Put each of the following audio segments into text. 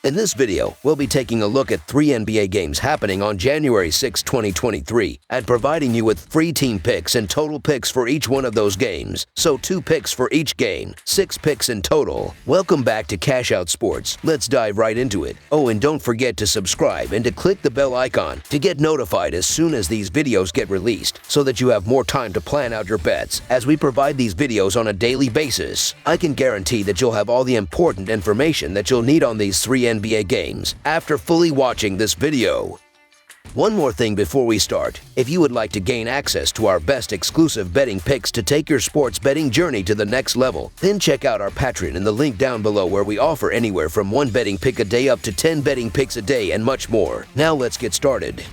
In this video, we'll be taking a look at 3 NBA games happening on January 6, 2023, and providing you with free team picks and total picks for each one of those games. So 2 picks for each game, 6 picks in total. Welcome back to Cash Out Sports. Let's dive right into it. Oh, and don't forget to subscribe and to click the bell icon to get notified as soon as these videos get released, so that you have more time to plan out your bets as we provide these videos on a daily basis. I can guarantee that you'll have all the important information that you'll need on these 3 NBA games after fully watching this video. One more thing before we start. If you would like to gain access to our best exclusive betting picks to take your sports betting journey to the next level, then check out our Patreon in the link down below, where we offer anywhere from 1 betting pick a day up to 10 betting picks a day and much more. Now let's get started.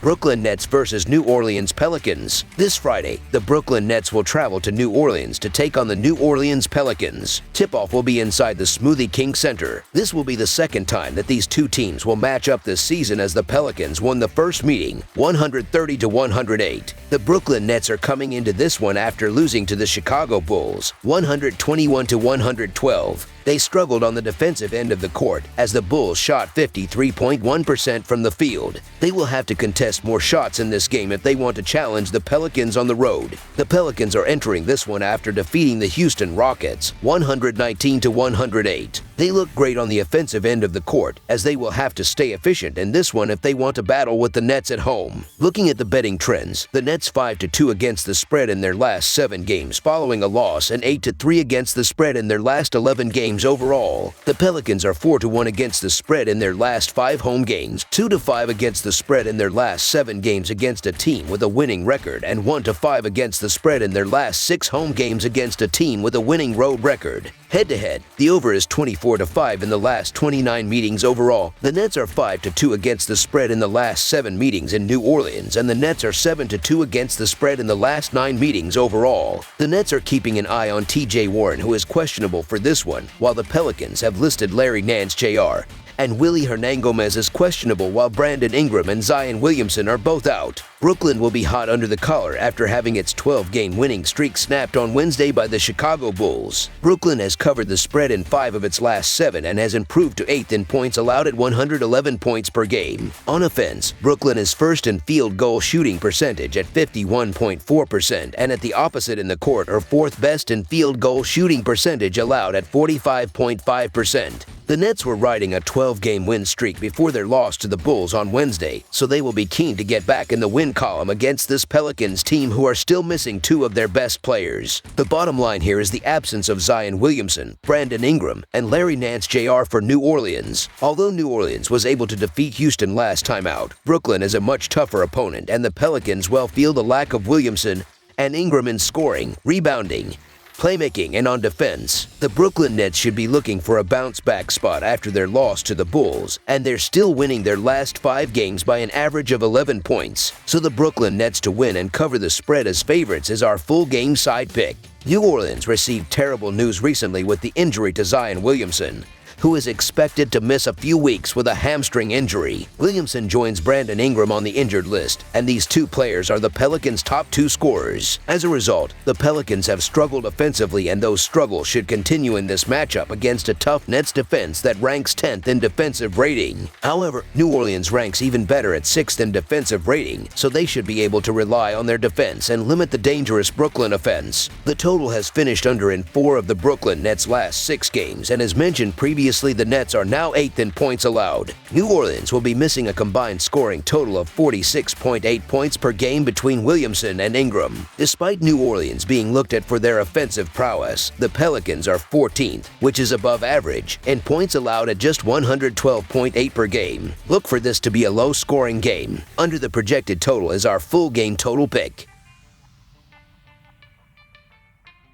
Brooklyn Nets versus New Orleans Pelicans. This Friday, the Brooklyn Nets will travel to New Orleans to take on the New Orleans Pelicans. Tip-off will be inside the Smoothie King Center. This will be the second time that these two teams will match up this season, as the Pelicans won the first meeting 130-108. The Brooklyn Nets are coming into this one after losing to the Chicago Bulls 121-112. They struggled on the defensive end of the court as the Bulls shot 53.1% from the field. They will have to contest more shots in this game if they want to challenge the Pelicans on the road. The Pelicans are entering this one after defeating the Houston Rockets 119-108. They look great on the offensive end of the court, as they will have to stay efficient in this one if they want to battle with the Nets at home. Looking at the betting trends, the Nets 5-2 against the spread in their last 7 games following a loss, and 8-3 against the spread in their last 11 games overall. The Pelicans are 4-1 against the spread in their last 5 home games, 2-5 against the spread in their last 7 games against a team with a winning record, and 1-5 against the spread in their last 6 home games against a team with a winning road record. Head-to-head, the over is 24-5 in the last 29 meetings overall. The Nets are 5-2 against the spread in the last 7 meetings in New Orleans, and the Nets are 7-2 against the spread in the last 9 meetings overall. The Nets are keeping an eye on TJ Warren, who is questionable for this one, while the Pelicans have listed Larry Nance Jr. and Willie Hernangomez is questionable, while Brandon Ingram and Zion Williamson are both out. Brooklyn will be hot under the collar after having its 12-game winning streak snapped on Wednesday by the Chicago Bulls. Brooklyn has covered the spread in 5 of its last 7 and has improved to 8th in points allowed at 111 points per game. On offense, Brooklyn is first in field goal shooting percentage at 51.4%, and at the opposite in the court are 4th best in field goal shooting percentage allowed at 45.5%. The Nets were riding a 12-game win streak before their loss to the Bulls on Wednesday, so they will be keen to get back in the win column against this Pelicans team, who are still missing 2 of their best players. The bottom line here is the absence of Zion Williamson, Brandon Ingram, and Larry Nance Jr. for New Orleans. Although New Orleans was able to defeat Houston last time out, Brooklyn is a much tougher opponent, and the Pelicans will feel the lack of Williamson and Ingram in scoring, rebounding, playmaking, and on defense. The Brooklyn Nets should be looking for a bounce-back spot after their loss to the Bulls, and they're still winning their last 5 games by an average of 11 points. So the Brooklyn Nets to win and cover the spread as favorites is our full game side pick. New Orleans received terrible news recently with the injury to Zion Williamson, who is expected to miss a few weeks with a hamstring injury. Williamson joins Brandon Ingram on the injured list, and these 2 players are the Pelicans' top 2 scorers. As a result, the Pelicans have struggled offensively, and those struggles should continue in this matchup against a tough Nets defense that ranks 10th in defensive rating. However, New Orleans ranks even better at 6th in defensive rating, so they should be able to rely on their defense and limit the dangerous Brooklyn offense. The total has finished under in 4 of the Brooklyn Nets' last 6 games, and as mentioned previously, the Nets are now 8th in points allowed. New Orleans will be missing a combined scoring total of 46.8 points per game between Williamson and Ingram. Despite New Orleans being looked at for their offensive prowess, the Pelicans are 14th, which is above average, and points allowed at just 112.8 per game. Look for this to be a low-scoring game. Under the projected total is our full game total pick.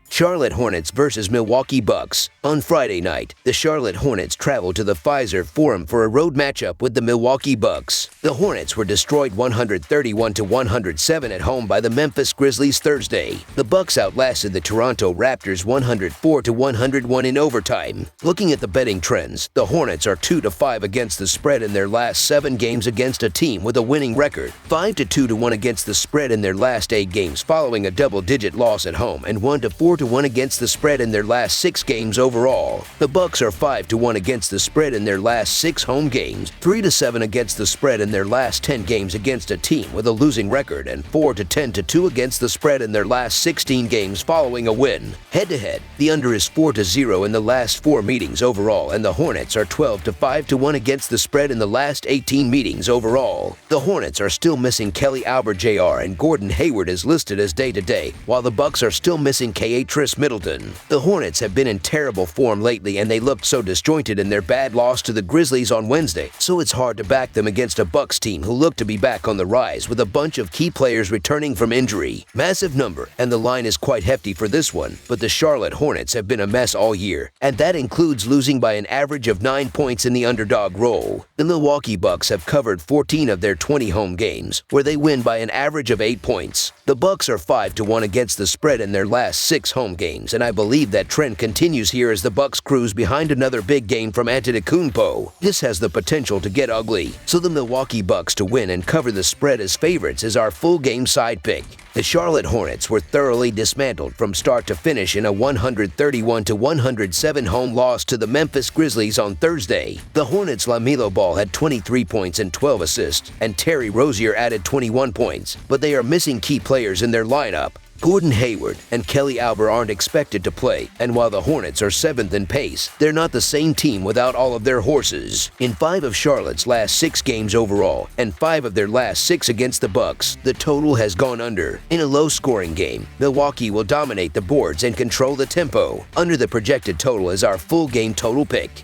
Charlotte Hornets versus Milwaukee Bucks. On Friday night, the Charlotte Hornets traveled to the Pfizer Forum for a road matchup with the Milwaukee Bucks. The Hornets were destroyed 131-107 at home by the Memphis Grizzlies Thursday. The Bucks outlasted the Toronto Raptors 104-101 in overtime. Looking at the betting trends, the Hornets are 2-5 against the spread in their last 7 games against a team with a winning record, 5-2-1 against the spread in their last 8 games following a double-digit loss at home, and 1-4-1 5-1 against the spread in their last 6 games overall. The Bucks are 5-1 against the spread in their last 6 home games, 3-7 against the spread in their last 10 games against a team with a losing record, and 4-10-2 against the spread in their last 16 games following a win. Head-to-head, the under is 4-0 in the last 4 meetings overall, and the Hornets are 12-5-1 against the spread in the last 18 meetings overall. The Hornets are still missing Kelly Oubre Jr. and Gordon Hayward is listed as day-to-day, while the Bucks are still missing Tris Middleton. The Hornets have been in terrible form lately, and they looked so disjointed in their bad loss to the Grizzlies on Wednesday, so it's hard to back them against a Bucks team who look to be back on the rise with a bunch of key players returning from injury. Massive number, and the line is quite hefty for this one, but the Charlotte Hornets have been a mess all year, and that includes losing by an average of 9 points in the underdog role. The Milwaukee Bucks have covered 14 of their 20 home games, where they win by an average of 8 points. The Bucks are 5-1 against the spread in their last 6 home games, and I believe that trend continues here as the Bucks cruise behind another big game from Antetokounmpo. This has the potential to get ugly, so the Milwaukee Bucks to win and cover the spread as favorites is our full game side pick. The Charlotte Hornets were thoroughly dismantled from start to finish in a 131-107 home loss to the Memphis Grizzlies on Thursday. The Hornets' LaMelo Ball had 23 points and 12 assists, and Terry Rozier added 21 points, but they are missing key players in their lineup. Gordon Hayward and Kelly Oubre aren't expected to play, and while the Hornets are 7th in pace, they're not the same team without all of their horses. In 5 of Charlotte's last 6 games overall, and 5 of their last 6 against the Bucks, the total has gone under. In a low-scoring game, Milwaukee will dominate the boards and control the tempo. Under the projected total is our full game total pick.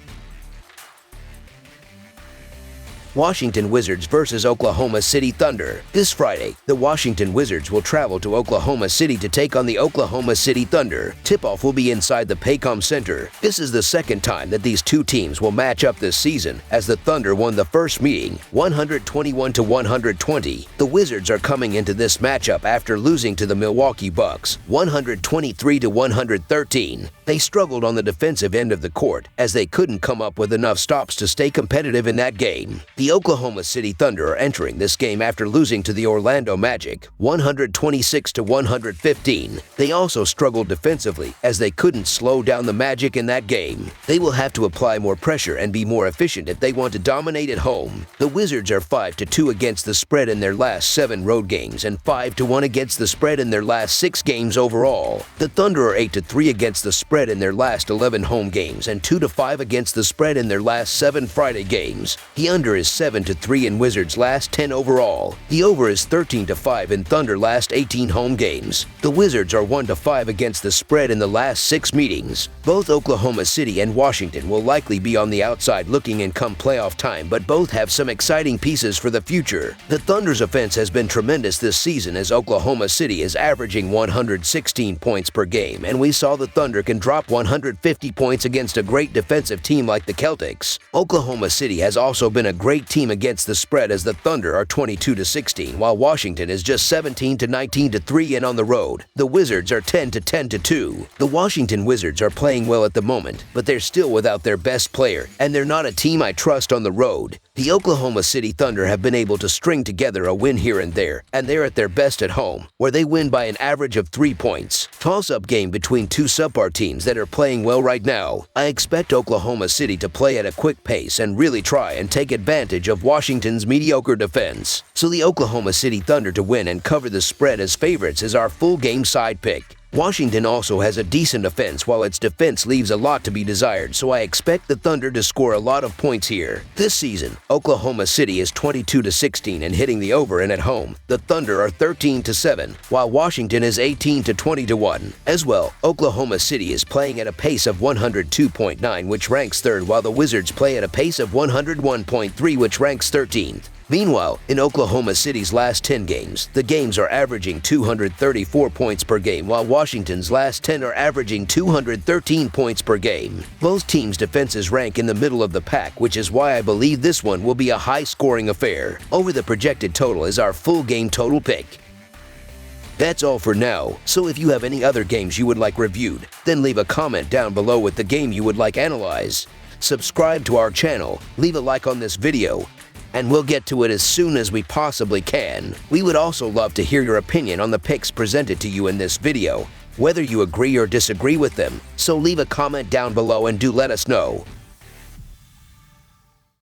Washington Wizards versus Oklahoma City Thunder. This Friday, the Washington Wizards will travel to Oklahoma City to take on the Oklahoma City Thunder. Tip-off will be inside the Paycom Center. This is the second time that these two teams will match up this season, as the Thunder won the first meeting 121-120. The Wizards are coming into this matchup after losing to the Milwaukee Bucks 123-113. They struggled on the defensive end of the court as they couldn't come up with enough stops to stay competitive in that game. The Oklahoma City Thunder are entering this game after losing to the Orlando Magic 126-115. They also struggled defensively as they couldn't slow down the Magic in that game. They will have to apply more pressure and be more efficient if they want to dominate at home. The Wizards are 5-2 against the spread in their last 7 road games and 5-1 against the spread in their last 6 games overall. The Thunder are 8-3 against the spread in their last 11 home games and 2-5 against the spread in their last 7 Friday games. The under is 7-3 in Wizards' last 10 overall. The over is 13-5 in Thunder last 18 home games. The Wizards are 1-5 against the spread in the last 6 meetings. Both Oklahoma City and Washington will likely be on the outside looking in come playoff time, but both have some exciting pieces for the future. The Thunder's offense has been tremendous this season as Oklahoma City is averaging 116 points per game, and we saw the Thunder can drop 150 points against a great defensive team like the Celtics. Oklahoma City has also been a great team against the spread as the Thunder are 22-16, while Washington is just 17-19-3 and on the road. The Wizards are 10-10-2. The Washington Wizards are playing well at the moment, but they're still without their best player, and they're not a team I trust on the road. The Oklahoma City Thunder have been able to string together a win here and there, and they're at their best at home, where they win by an average of 3 points. Toss-up game between two subpar teams that are playing well right now. I expect Oklahoma City to play at a quick pace and really try and take advantage of Washington's mediocre defense. So the Oklahoma City Thunder to win and cover the spread as favorites is our full game side pick. Washington also has a decent offense while its defense leaves a lot to be desired, so I expect the Thunder to score a lot of points here. This season, Oklahoma City is 22-16 and hitting the over, and at home, the Thunder are 13-7, while Washington is 18-20-1. As well, Oklahoma City is playing at a pace of 102.9, which ranks 3rd, while the Wizards play at a pace of 101.3, which ranks 13th. Meanwhile, in Oklahoma City's last 10 games, the games are averaging 234 points per game, while Washington's last 10 are averaging 213 points per game. Both teams' defenses rank in the middle of the pack, which is why I believe this one will be a high-scoring affair. Over the projected total is our full game total pick. That's all for now, so if you have any other games you would like reviewed, then leave a comment down below with the game you would like analyzed. Subscribe to our channel, leave a like on this video, and we'll get to it as soon as we possibly can. We would also love to hear your opinion on the picks presented to you in this video. whether you agree or disagree with them, so leave a comment down below and do let us know.